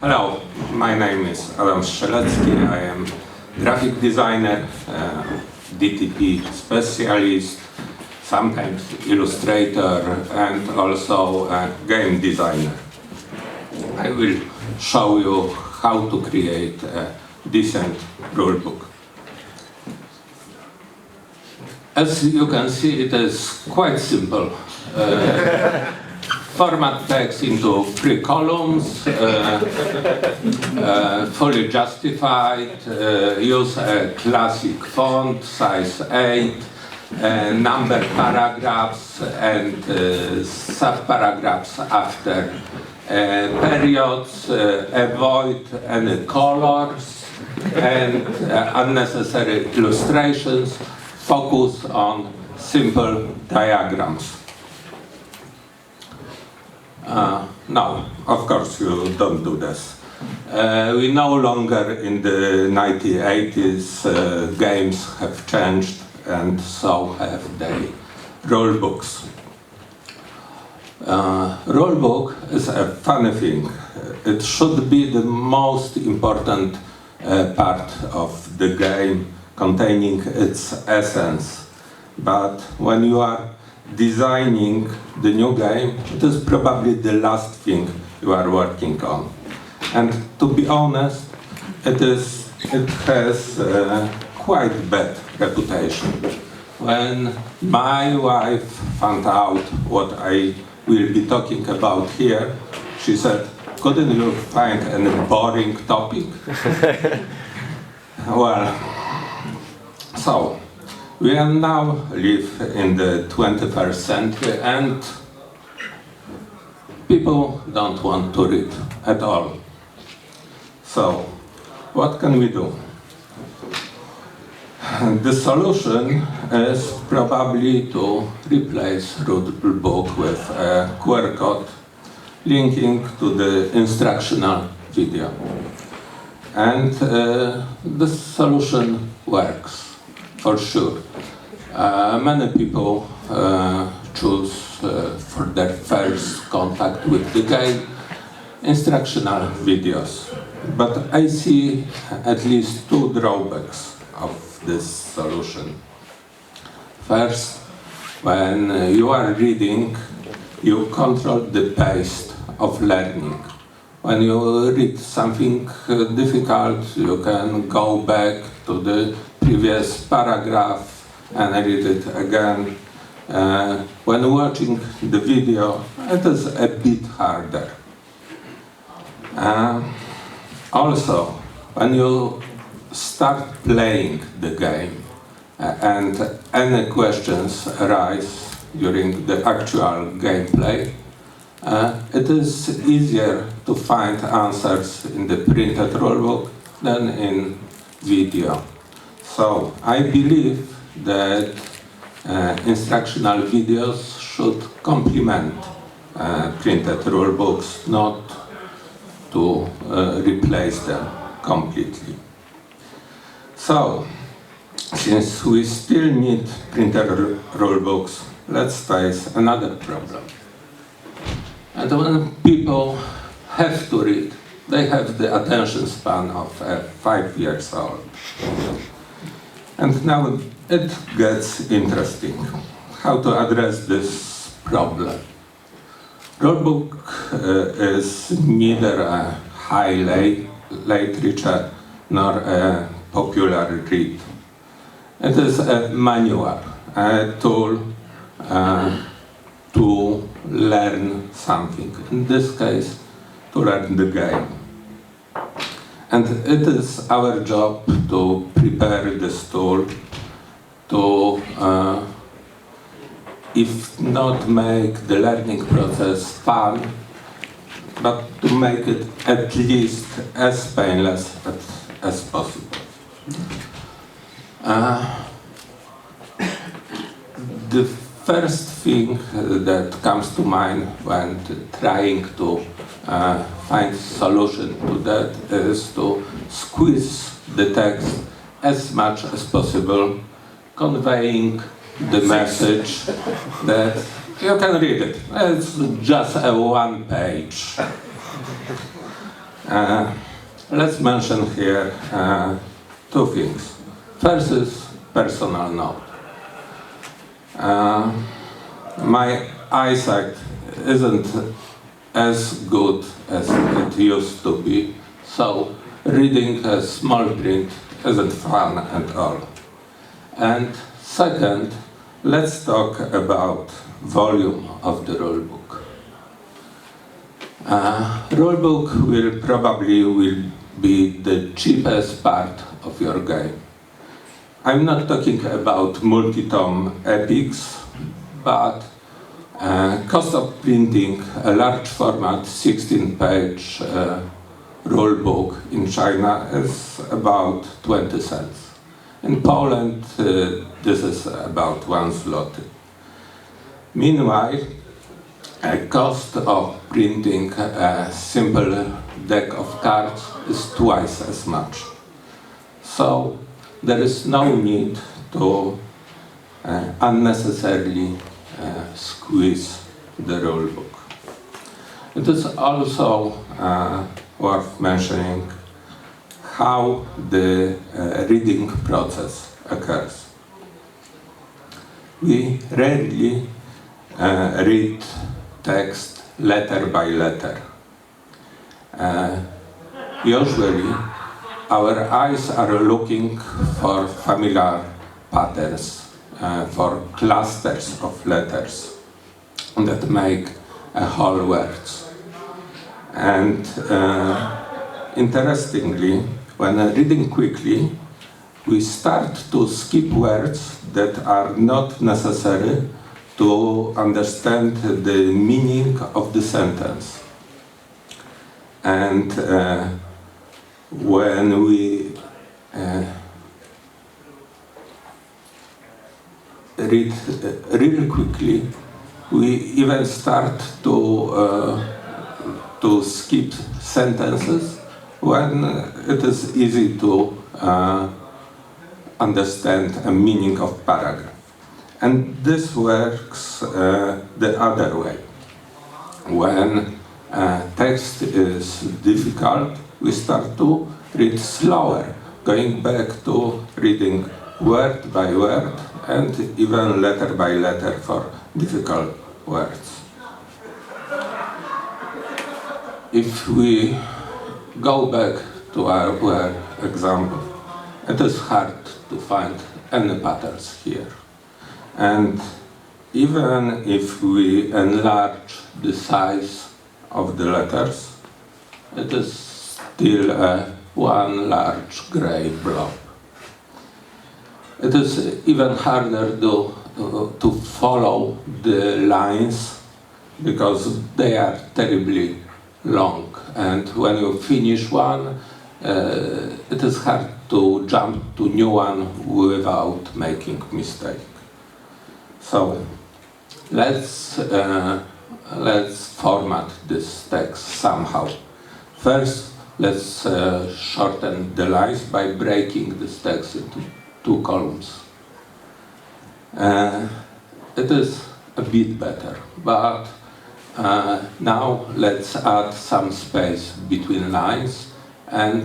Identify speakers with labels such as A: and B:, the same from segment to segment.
A: Hello, my name is Strzelecki. I am graphic designer, DTP specialist, sometimes illustrator, and also a game designer. I will show you how to create a decent rulebook. As you can see, it is quite simple. Format text into 3 columns, fully justified, use a classic font, size 8, number paragraphs and sub-paragraphs after periods, avoid any colors and unnecessary illustrations, focus on simple diagrams. No, of course you don't do this. We no longer in the 1980s, games have changed and so have they rulebooks. Rulebook is a funny thing. It should be the most important part of the game, containing its essence. But when you are designing the new game, it is probably the last thing you are working on. And to be honest, it has quite bad reputation. When my wife found out what I will be talking about here, she said, "Couldn't you find any boring topic?" Well, so we now live in the 21st century and people don't want to read at all. So, what can we do? The solution is probably to replace rulebook with a QR code linking to the instructional video. And the solution works. For sure. Many people choose for their first contact with the game instructional videos. But I see at least 2 drawbacks of this solution. First, when you are reading, you control the pace of learning. When you read something difficult, you can go back to the previous paragraph and read it again. When watching the video, it is a bit harder. Also, when you start playing the game and any questions arise during the actual gameplay, it is easier to find answers in the printed rulebook than in video. So I believe that instructional videos should complement printed rulebooks, not to replace them completely. So, since we still need printed rulebooks, let's face another problem. And when people have to read, they have the attention span of 5 years old. And now it gets interesting. How to address this problem? Rulebook is neither a high literature nor a popular read. It is a manual, a tool to learn something. In this case, to learn the game. And it is our job to prepare this tool to, if not make the learning process fun, but to make it at least as painless as possible. The first thing that comes to mind when trying to find solution to that is to squeeze the text as much as possible, conveying the message that you can read it. It's just a 1 page. Let's mention here two things. First is personal note. My eyesight isn't as good as it used to be, so reading a small print isn't fun at all. And second, let's talk about volume of the rulebook. Rulebook will probably be the cheapest part of your game. I'm not talking about multi-tome epics, but cost of printing a large format 16-page rulebook in China is about 20 cents. In Poland, this is about 1 zloty. Meanwhile, a cost of printing a simple deck of cards is twice as much. So there is no need to unnecessarily squeeze the rulebook. It is also worth mentioning how the reading process occurs. We rarely read text letter by letter. Usually, our eyes are looking for familiar patterns, for clusters of letters that make a whole words. And interestingly, when reading quickly, we start to skip words that are not necessary to understand the meaning of the sentence. And when we read really quickly, we even start to skip sentences when it is easy to understand a meaning of paragraph. And this works the other way. When text is difficult, we start to read slower, going back to reading word by word and even letter by letter for difficult words. If we go back to our example, it is hard to find any patterns here. And even if we enlarge the size of the letters, it is still one large gray blob. It is even harder to follow the lines because they are terribly long, and when you finish one, it is hard to jump to new one without making mistake. So let's format this text somehow. First, let's shorten the lines by breaking this text into 2 columns. It is a bit better, but now let's add some space between lines and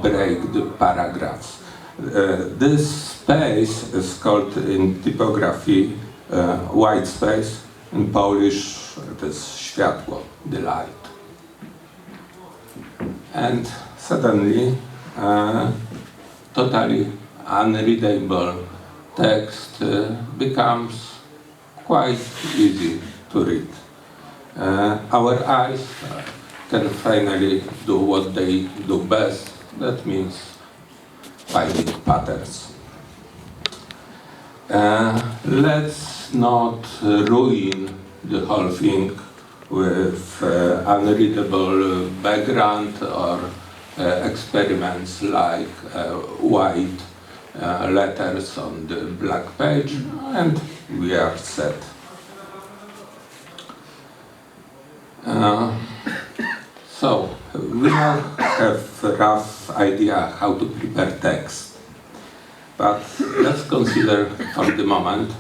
A: break the paragraphs. This space is called in typography white space. In Polish it is światło, the light. And suddenly totally unreadable text becomes quite easy to read. Our eyes can finally do what they do best, that means finding patterns. Let's not ruin the whole thing with unreadable background or experiments like white letters on the black page, and we are set. So we now have a rough idea how to prepare text, but let's consider for the moment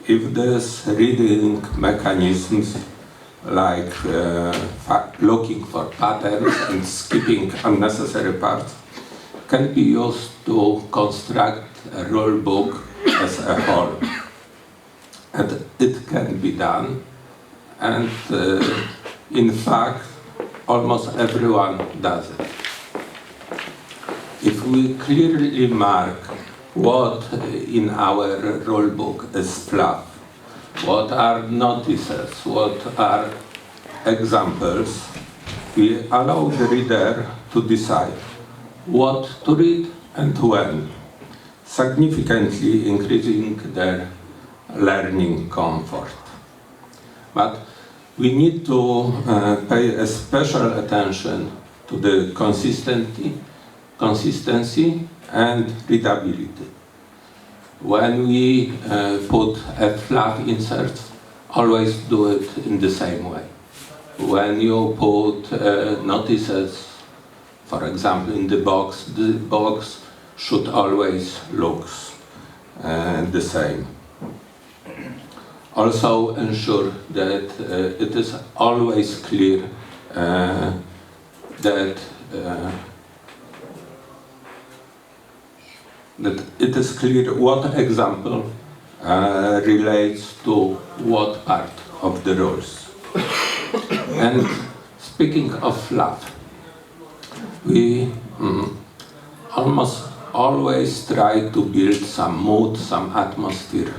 A: if these reading mechanisms like looking for patterns and skipping unnecessary parts, can be used to construct a rule book as a whole. And it can be done, and in fact, almost everyone does it. If we clearly mark what in our rule book is fluff, what are notices, what are examples, we allow the reader to decide what to read and when, significantly increasing their learning comfort. But we need to pay a special attention to the consistency and readability. When we put a fluff insert, always do it in the same way. When you put notices, for example, in the box should always look the same. Also ensure that it is always clear that it is clear what example relates to what part of the rules. And speaking of fluff, we almost always try to build some mood, some atmosphere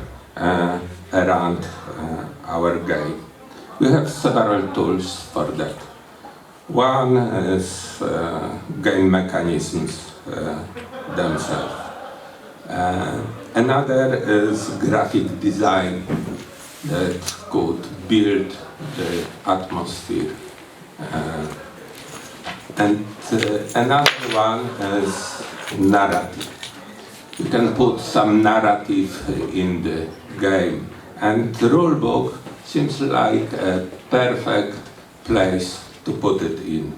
A: around our game. We have several tools for that. One is game mechanisms themselves. Another is graphic design that could build the atmosphere. And another one is narrative. You can put some narrative in the game, and the rulebook seems like a perfect place to put it in.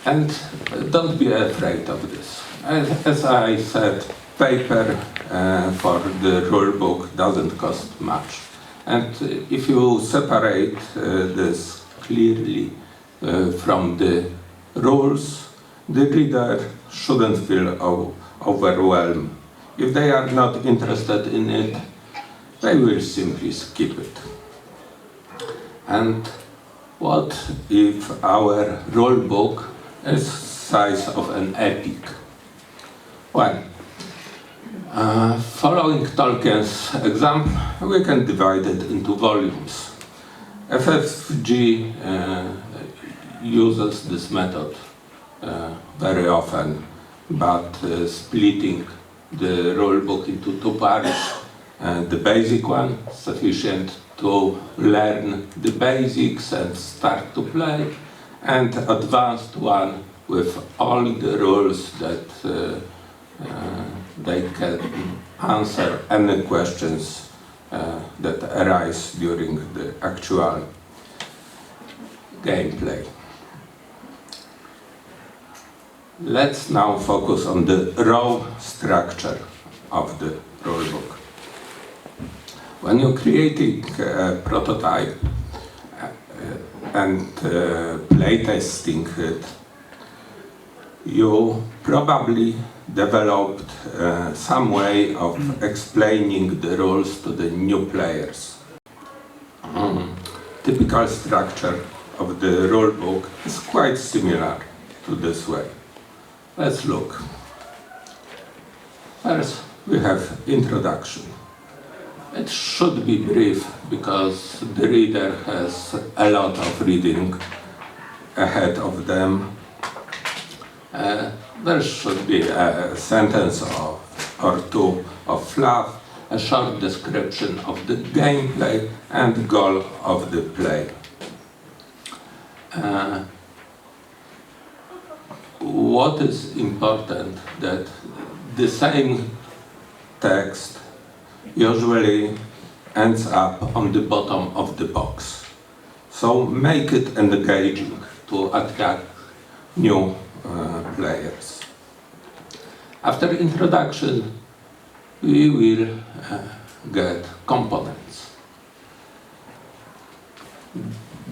A: And don't be afraid of this. As I said, paper for the rulebook doesn't cost much. And if you separate this clearly from the rules, the reader shouldn't feel overwhelmed. If they are not interested in it, they will simply skip it. And what if our rulebook is size of an epic? Well, following Tolkien's example, we can divide it into volumes. FFG uses this method very often, but splitting the rulebook into two parts. The basic one, sufficient to learn the basics and start to play, and advanced one with all the rules that they can answer any questions that arise during the actual gameplay. Let's now focus on the raw structure of the rulebook. When you're creating a prototype and playtesting it, you probably developed some way of explaining the rules to the new players. Typical structure of the rulebook is quite similar to this way. Let's look. First, we have introduction. It should be brief because the reader has a lot of reading ahead of them. There should be a sentence or two of fluff, a short description of the gameplay and goal of the play. What is important that the same text usually ends up on the bottom of the box. So make it engaging to attract new players. After introduction, we will get components.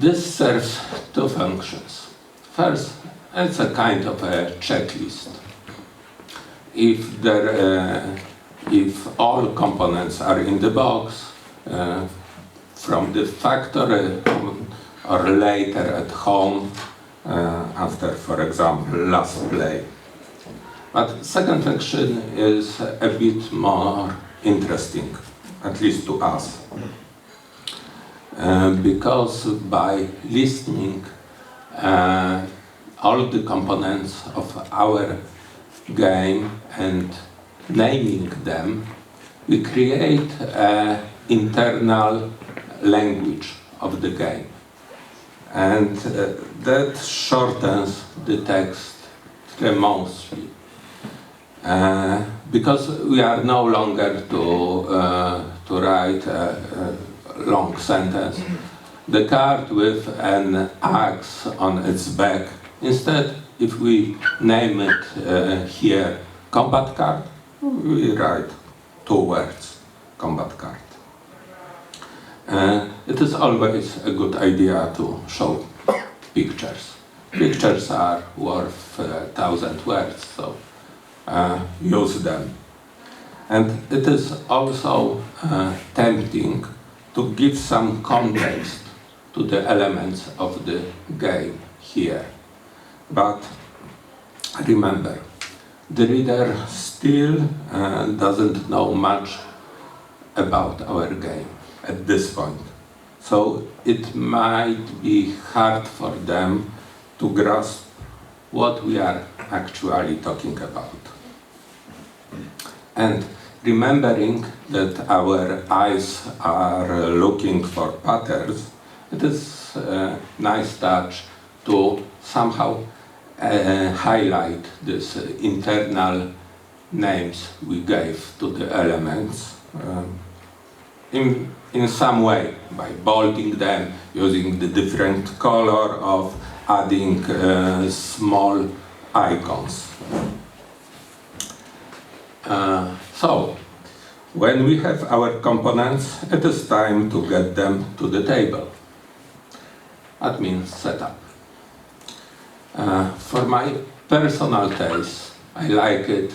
A: This serves two functions. First, it's a kind of a checklist. If all components are in the box, from the factory or later at home, after, for example, last play. But second function is a bit more interesting, at least to us. Because by listing all the components of our game and naming them, we create an internal language of the game. And that shortens the text tremendously. Because we are no longer to write a long sentence. The card with an axe on its back. Instead, if we name it here combat card, we write 2 words, combat card. It is always a good idea to show pictures. Pictures are worth 1,000 words, so use them. And it is also tempting to give some context to the elements of the game here. But remember, the reader still doesn't know much about our game at this point. So it might be hard for them to grasp what we are actually talking about. And remembering that our eyes are looking for patterns, it is a nice touch to somehow highlight these internal names we gave to the elements in some way, by bolding them, using the different color of adding small icons. So, when we have our components, it is time to get them to the table. That means setup. For my personal taste, I like it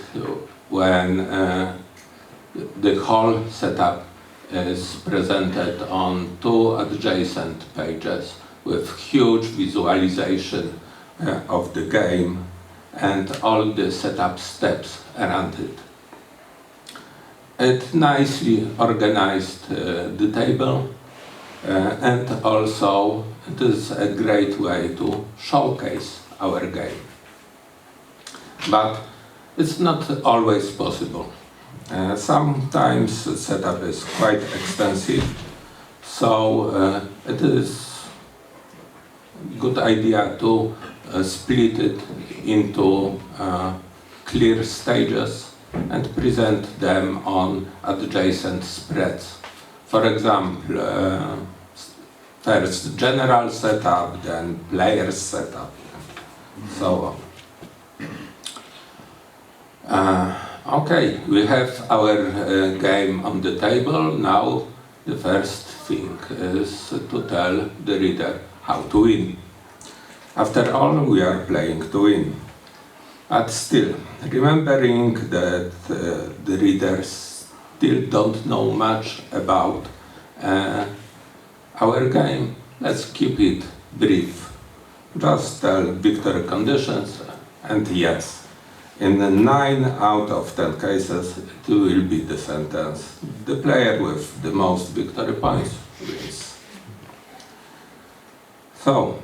A: when the whole setup is presented on 2 adjacent pages with huge visualization of the game and all the setup steps around it. It nicely organized the table, and also it is a great way to showcase our game. But it's not always possible. Sometimes the setup is quite extensive, so it is a good idea to split it into clear stages and present them on adjacent spreads. For example, first general setup, then players setup, so on. Okay, we have our game on the table. Now the first thing is to tell the reader how to win. After all, we are playing to win. But still, remembering that the readers still don't know much about our game, let's keep it brief. Just tell victory conditions, and yes, in 9 out of 10 cases, it will be the sentence: the player with the most victory points wins. So,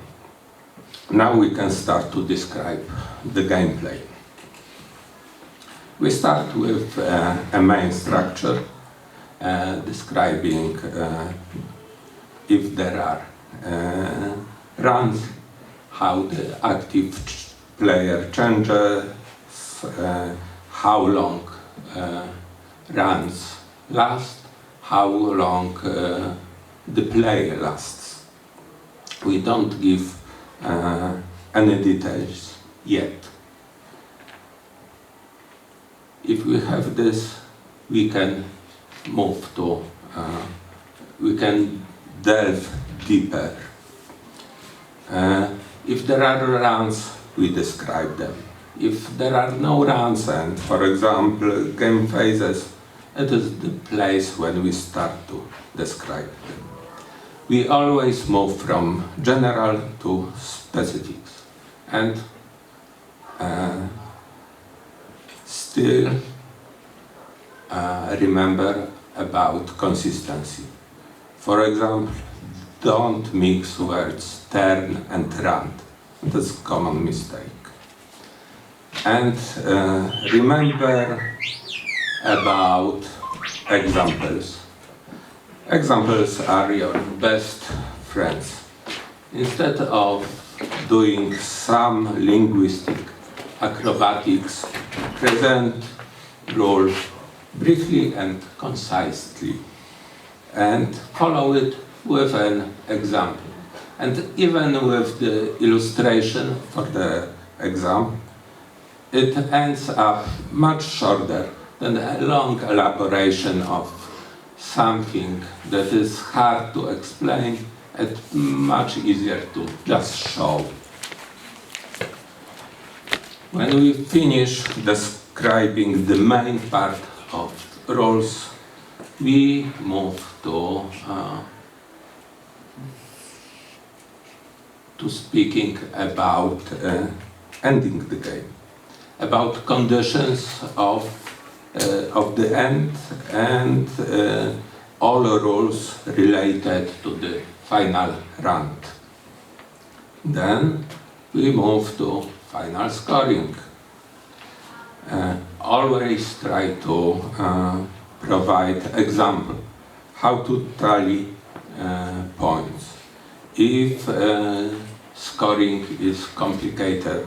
A: now we can start to describe the gameplay. We start with a main structure describing if there are runs, how the active player changes, how long runs last, how long the play lasts. We don't give any details yet. If we have this, we can move to, we can delve deeper If there are runs, we describe them. If there are no runs and, for example, game phases, it is the place when we start to describe them. We always move from general to specifics, and still remember about consistency. For example, don't mix words turn and run. That's a common mistake. And remember about examples. Examples are your best friends. Instead of doing some linguistic acrobatics, present rule briefly and concisely, and follow it with an example. And even with the illustration for the exam, it ends up much shorter than a long elaboration of something that is hard to explain and much easier to just show. When we finish describing the main part of roles, we move to speaking about ending the game, about conditions of the end and all rules related to the final round. Then we move to final scoring. Always try to provide example how to tally points. If scoring is complicated,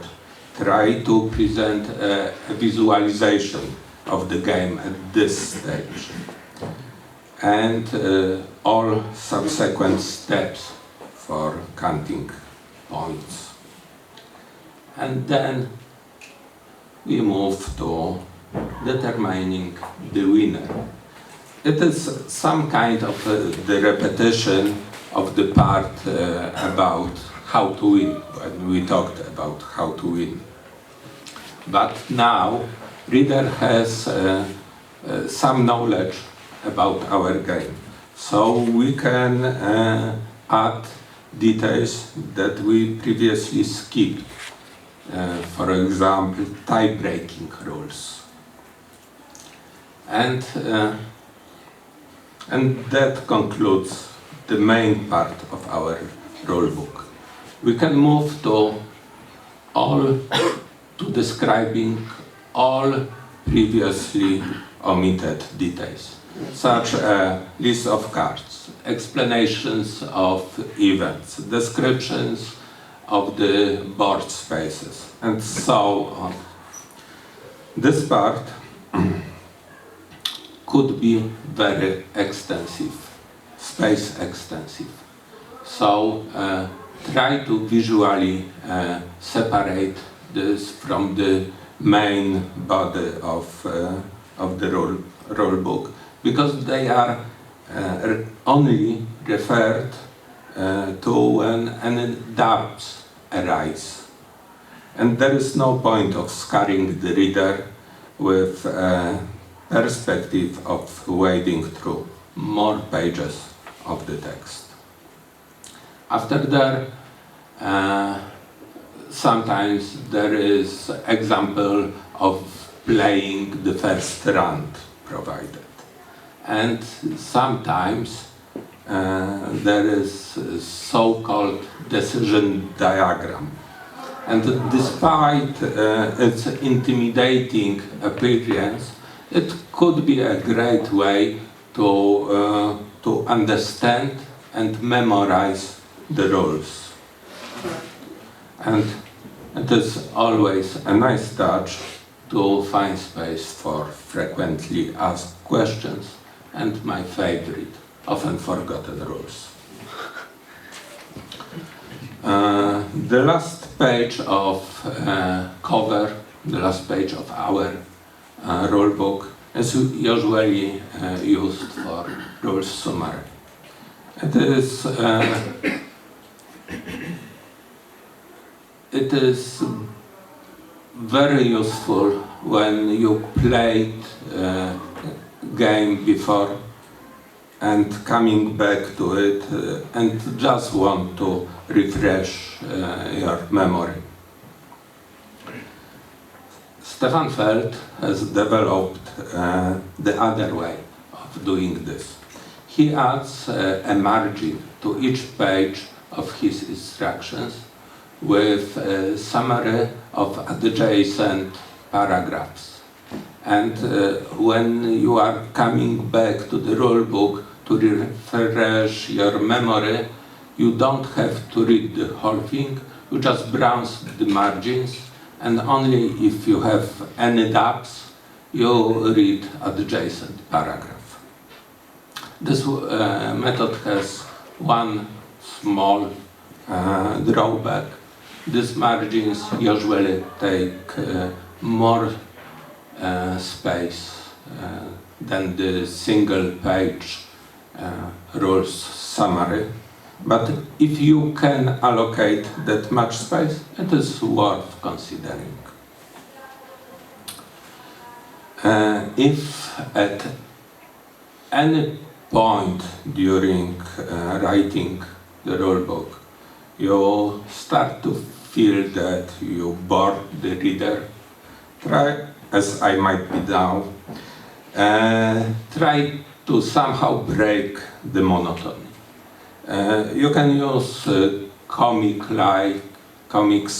A: try to present a visualization of the game at this stage and all subsequent steps for counting points. And then we move to determining the winner. It is some kind of the repetition of the part about how to win, when we talked about how to win. But now, reader has some knowledge about our game, so we can add details that we previously skipped. For example, tie-breaking rules. And that concludes the main part of our rulebook. We can move to describing all previously omitted details, such a list of cards, explanations of events, descriptions of the board spaces, and so on. This part could be very extensive, space extensive. So try to visually separate this from the main body of the rule book, because they are only referred to when any doubts arise. And there is no point of scaring the reader with a perspective of wading through more pages of the text. After that, sometimes there is example of playing the first round provided. And sometimes there is a so-called decision diagram. And despite its intimidating appearance, it could be a great way to understand and memorize the rules. And it is always a nice touch to find space for frequently asked questions and my favorite, often forgotten rules. The last page of cover, the last page of our rulebook is usually used for rules summary. It is it is very useful when you played game before and coming back to it and just want to refresh your memory. Stefan Feld has developed the other way of doing this. He adds a margin to each page of his instructions with a summary of adjacent paragraphs. And when you are coming back to the rulebook to refresh your memory, you don't have to read the whole thing, you just browse the margins, and only if you have any doubts, you read adjacent paragraph. This method has one small drawback. These margins usually take more space than the single page rules summary. But if you can allocate that much space, it is worth considering. If at any point during writing the rulebook you start to feel that you bore the reader, try, as I might be now, try to somehow break the monotony. You can use comics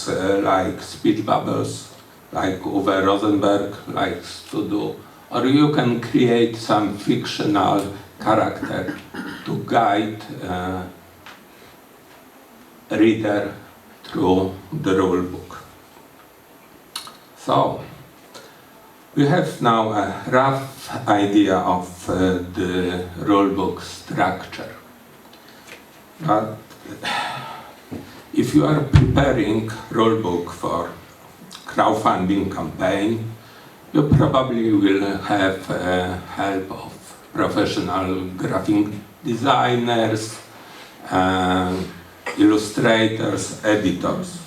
A: like speech bubbles, like Uwe Rosenberg likes to do, or you can create some fictional character to guide reader through the rulebook. So, we have now a rough idea of the rulebook structure. But if you are preparing rulebook for crowdfunding campaign, you probably will have help of professional graphic designers, illustrators, editors.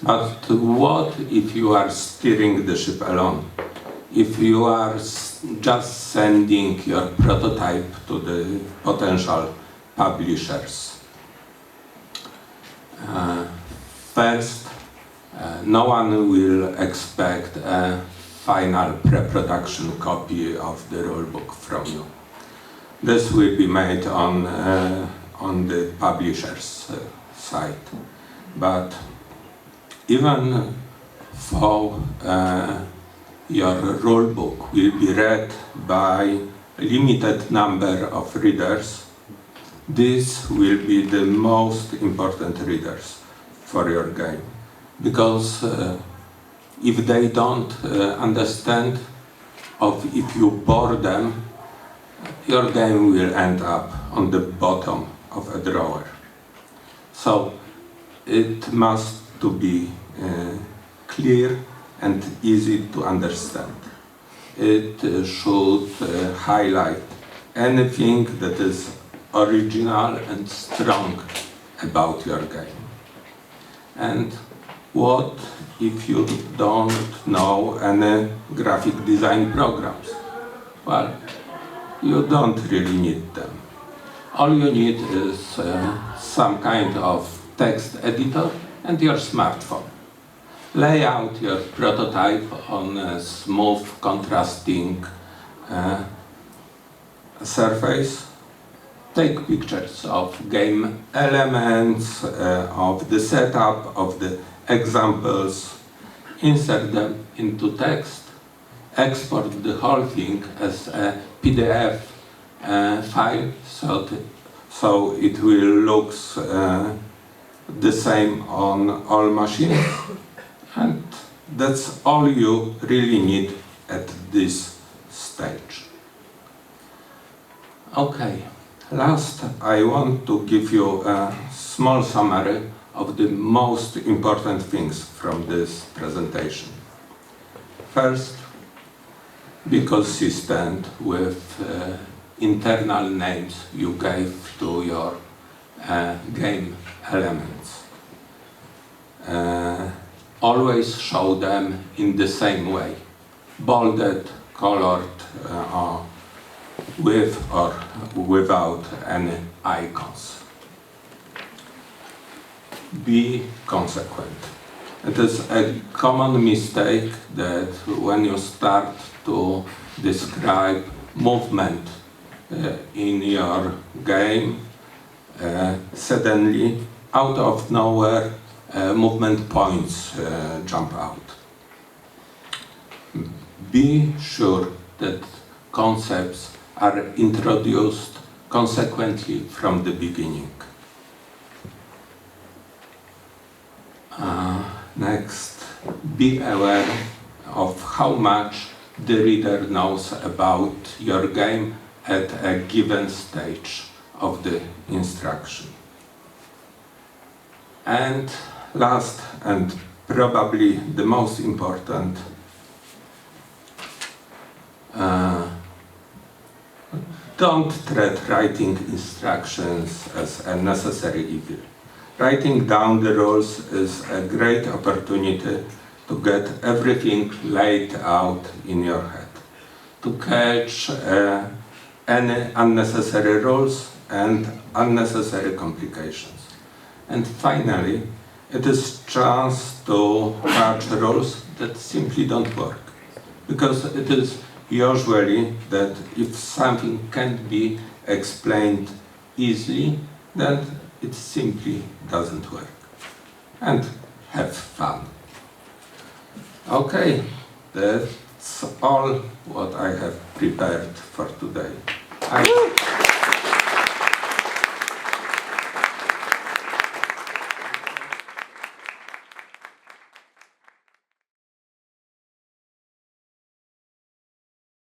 A: But what if you are steering the ship alone? If you are just sending your prototype to the potential publishers? First, no one will expect a final pre-production copy of the rulebook from you. This will be made on the publisher's side. But even though your rulebook will be read by a limited number of readers, these will be the most important readers for your game. Because if they don't understand, or if you bore them, your game will end up on the bottom of a drawer. So it must to be clear and easy to understand. It should highlight anything that is original and strong about your game. And what if you don't know any graphic design programs? Well, you don't really need them. All you need is some kind of text editor and your smartphone. Lay out your prototype on a smooth, contrasting surface. Take pictures of game elements, of the setup, of the examples, insert them into text, export the whole thing as a PDF file, so it will look the same on all machines, and that's all you really need at this stage. Okay. Last, I want to give you a small summary of the most important things from this presentation. First, be consistent with internal names you gave to your game elements. always show them in the same way, bolded, colored, or with or without any icons. Be consequent. It is a common mistake that when you start to describe movement in your game, suddenly, out of nowhere, movement points jump out. Be sure that concepts are introduced consequently from the beginning. Next, be aware of how much the reader knows about your game at a given stage of the instruction. And last, and probably the most important, don't treat writing instructions as a necessary evil. Writing down the rules is a great opportunity to get everything laid out in your head, to catch any unnecessary rules and unnecessary complications. And finally, it is chance to catch rules that simply don't work, because it is usually that if something can't be explained easily, then it simply doesn't work. And have fun. Okay, that's all what I have prepared for today.